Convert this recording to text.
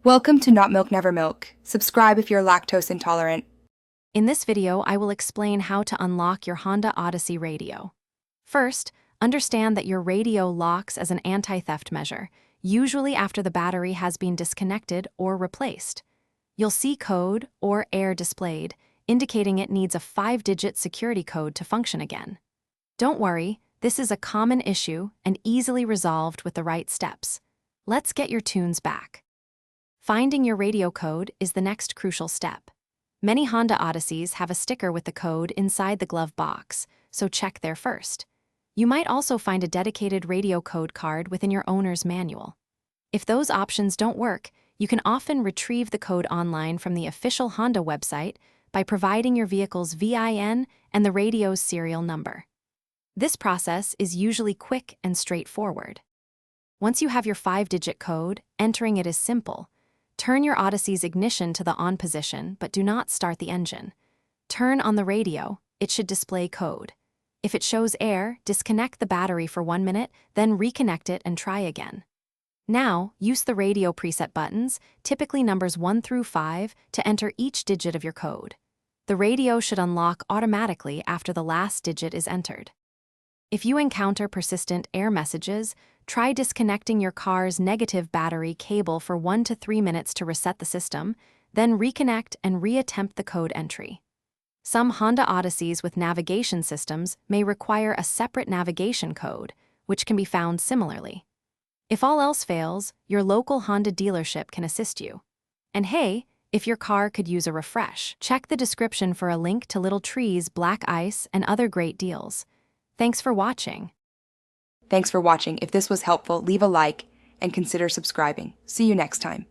Welcome to Not Milk Never Milk. Subscribe if you're lactose intolerant. In this video, I will explain how to unlock your Honda Odyssey radio. First, understand that your radio locks as an anti-theft measure, usually after the battery has been disconnected or replaced. You'll see code or error displayed, indicating it needs a 5-digit security code to function again. Don't worry, this is a common issue and easily resolved with the right steps. Let's get your tunes back. Finding your radio code is the next crucial step. Many Honda Odysseys have a sticker with the code inside the glove box, so check there first. You might also find a dedicated radio code card within your owner's manual. If those options don't work, you can often retrieve the code online from the official Honda website by providing your vehicle's VIN and the radio's serial number. This process is usually quick and straightforward. Once you have your 5-digit code, entering it is simple. Turn your Odyssey's ignition to the on position, but do not start the engine. Turn on the radio, it should display code. If it shows error, disconnect the battery for 1 minute, then reconnect it and try again. Now, use the radio preset buttons, typically numbers 1 through 5, to enter each digit of your code. The radio should unlock automatically after the last digit is entered. If you encounter persistent error messages, try disconnecting your car's negative battery cable for 1 to 3 minutes to reset the system, then reconnect and reattempt the code entry. Some Honda Odysseys with navigation systems may require a separate navigation code, which can be found similarly. If all else fails, your local Honda dealership can assist you. And hey, if your car could use a refresh, check the description for a link to Little Trees, Black Ice, and other great deals. Thanks for watching. Thanks for watching. If this was helpful, leave a like and consider subscribing. See you next time.